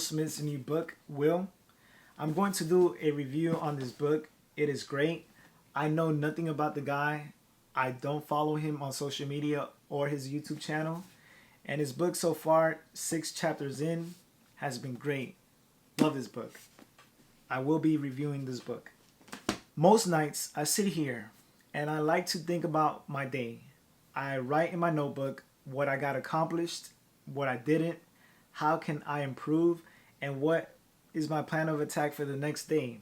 Smith's new book, Will. I'm going to do a review on this book. It is great. I know nothing about the guy. I don't follow him on social media or his YouTube channel. And his book so far, 6 chapters in, has been great. Love this book. I will be reviewing this book. Most nights I sit here and I like to think about my day. I write in my notebook what I got accomplished, what I didn't, how can I improve, and what is my plan of attack for the next day.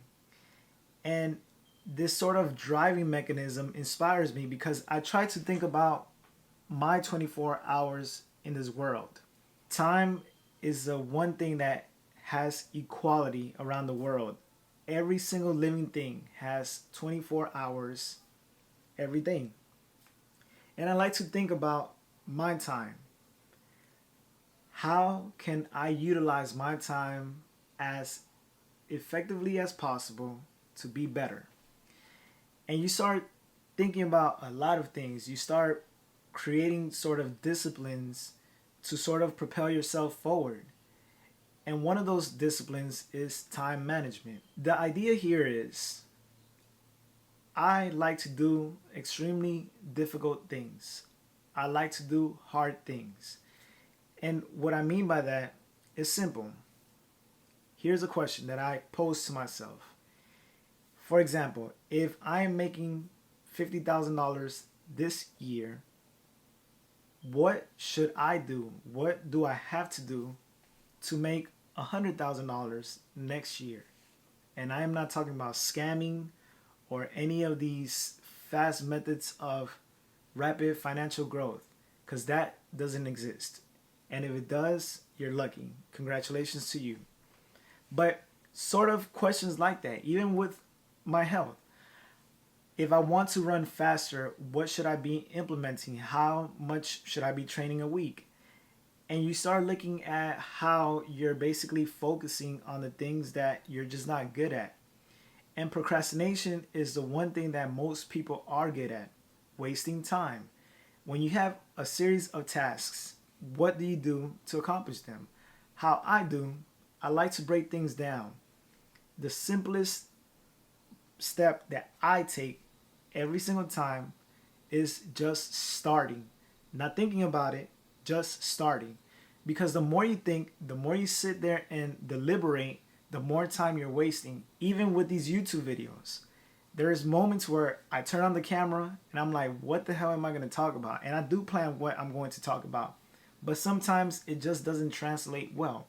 And this sort of driving mechanism inspires me because I try to think about my 24 hours in this world. Time is the one thing that has equality around the world. Every single living thing has 24 hours every day. And I like to think about my time. How can I utilize my time as effectively as possible to be better? And you start thinking about a lot of things. You start creating sort of disciplines to sort of propel yourself forward. And one of those disciplines is time management. The idea here is I like to do extremely difficult things. I like to do hard things. And what I mean by that is simple. Here's a question that I pose to myself. For example, if I am making $50,000 this year, what should I do? What do I have to do to make $100,000 next year? And I am not talking about scamming or any of these fast methods of rapid financial growth, because that doesn't exist. And if it does, you're lucky. Congratulations to you. But sort of questions like that, even with my health. If I want to run faster, what should I be implementing? How much should I be training a week? And you start looking at how you're basically focusing on the things that you're just not good at. And procrastination is the one thing that most people are good at, wasting time. When you have a series of tasks, what do you do to accomplish them? How I do, I like to break things down. The simplest step that I take every single time is just starting. Not thinking about it, just starting. Because the more you think, the more you sit there and deliberate, the more time you're wasting. Even with these YouTube videos, there's moments where I turn on the camera and I'm like, what the hell am I going to talk about? And I do plan what I'm going to talk about. But sometimes it just doesn't translate well.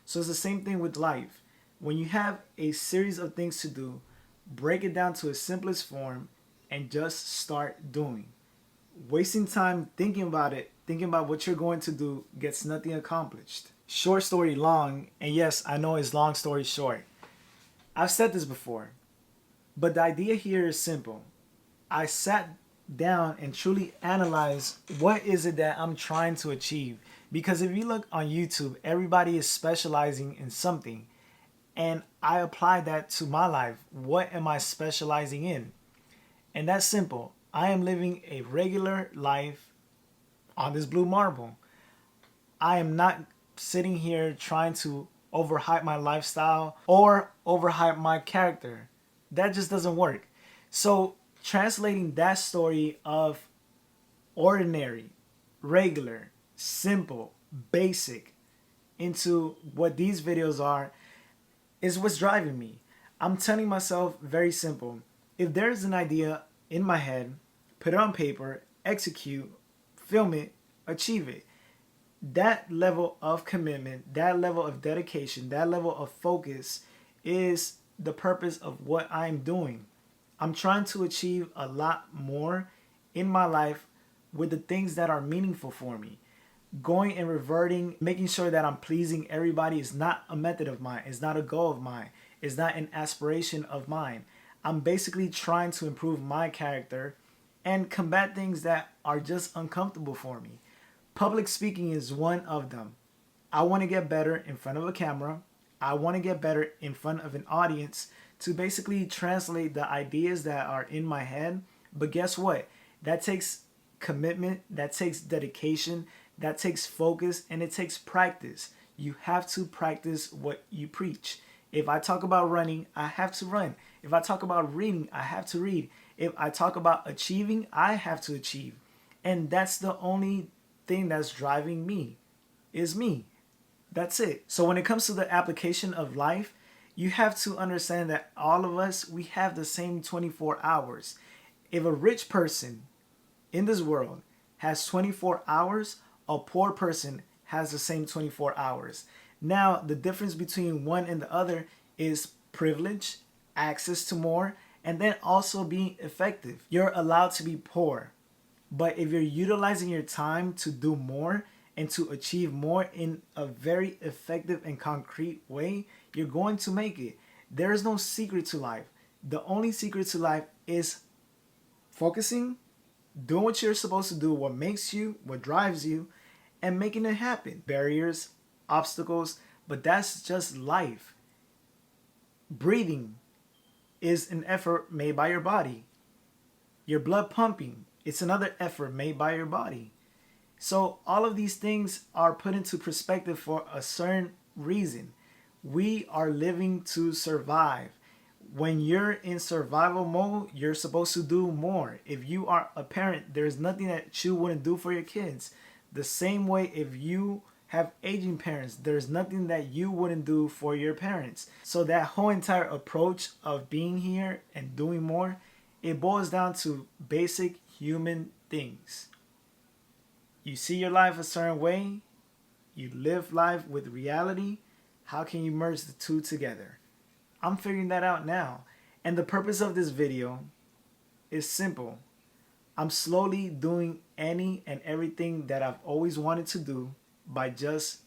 So it's the same thing with life. When you have a series of things to do, break it down to its simplest form and just start doing. Wasting time thinking about it, thinking about what you're going to do, gets nothing accomplished. Short story long, and yes, I know it's long story short. I've said this before, but the idea here is simple. I sat down and truly analyzed what is it that I'm trying to achieve. Because if you look on YouTube, everybody is specializing in something. And I apply that to my life. What am I specializing in? And that's simple. I am living a regular life on this blue marble. I am not sitting here trying to overhype my lifestyle or overhype my character. That just doesn't work. So translating that story of ordinary, regular, simple, basic into what these videos are is what's driving me. I'm telling myself very simple. If there's an idea in my head, put it on paper, execute, film it, achieve it. That level of commitment, that level of dedication, that level of focus is the purpose of what I'm doing. I'm trying to achieve a lot more in my life with the things that are meaningful for me. Going and reverting, making sure that I'm pleasing everybody is not a method of mine. It's not a goal of mine. It's not an aspiration of mine. I'm basically trying to improve my character and combat things that are just uncomfortable for me. Public speaking is one of them. I want to get better in front of a camera. I want to get better in front of an audience to basically translate the ideas that are in my head. But guess what? That takes commitment, that takes dedication, that takes focus, and it takes practice. You have to practice what you preach. If I talk about running, I have to run. If I talk about reading, I have to read. If I talk about achieving, I have to achieve. And that's the only thing that's driving me, is me. That's it. So when it comes to the application of life, you have to understand that all of us, we have the same 24 hours. If a rich person in this world has 24 hours, a poor person has the same 24 hours. Now, the difference between one and the other is privilege, access to more, and then also being effective. You're allowed to be poor, but if you're utilizing your time to do more and to achieve more in a very effective and concrete way, you're going to make it. There is no secret to life. The only secret to life is focusing, doing what you're supposed to do, what makes you, what drives you, and making it happen. Barriers, obstacles, but that's just life. Breathing is an effort made by your body. Your blood pumping, it's another effort made by your body. So all of these things are put into perspective for a certain reason. We are living to survive. When you're in survival mode, you're supposed to do more. If you are a parent, there's nothing that you wouldn't do for your kids. The same way, if you have aging parents, there's nothing that you wouldn't do for your parents. So that whole entire approach of being here and doing more, it boils down to basic human things. You see your life a certain way, you live life with reality. How can you merge the two together? I'm figuring that out now. And the purpose of this video is simple. I'm slowly doing any and everything that I've always wanted to do by just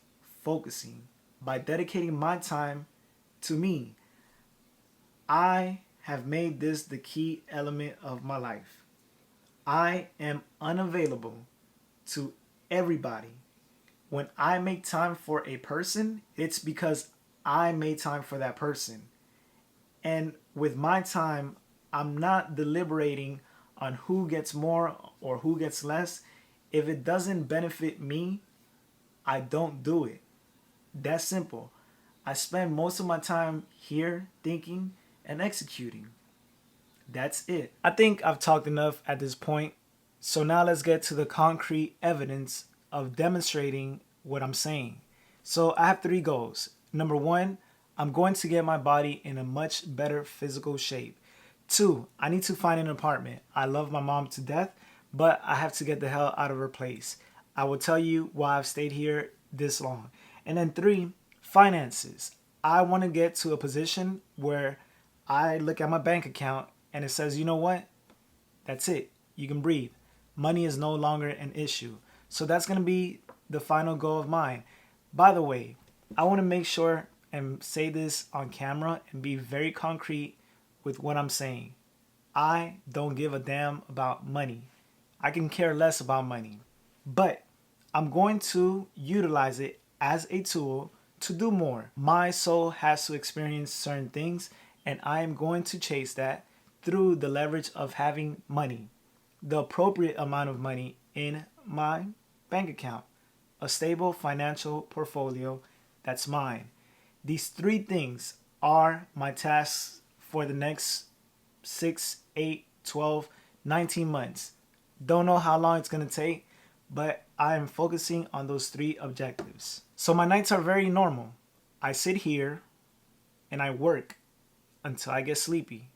focusing, by dedicating my time to me. I have made this the key element of my life. I am unavailable to everybody. When I make time for a person, it's because I made time for that person. And with my time, I'm not deliberating on who gets more or who gets less. If it doesn't benefit me, I don't do it. That's simple. I spend most of my time here thinking and executing. That's it. I think I've talked enough at this point. So now let's get to the concrete evidence of demonstrating what I'm saying. So I have 3 goals. Number 1, I'm going to get my body in a much better physical shape. 2, I need to find an apartment. I love my mom to death, but I have to get the hell out of her place. I will tell you why I've stayed here this long. And then 3, finances. I want to get to a position where I look at my bank account and it says, you know what? That's it. You can breathe. Money is no longer an issue. So that's going to be the final goal of mine. By the way, I want to make sure and say this on camera and be very concrete with what I'm saying. I don't give a damn about money. I can care less about money. But I'm going to utilize it as a tool to do more. My soul has to experience certain things, and I am going to chase that through the leverage of having money. The appropriate amount of money in my bank account. A stable financial portfolio that's mine. These 3 things are my tasks for the next 6, 8, 12, 19 months. Don't know how long it's going to take, but I am focusing on those 3 objectives. So my nights are very normal. I sit here and I work until I get sleepy.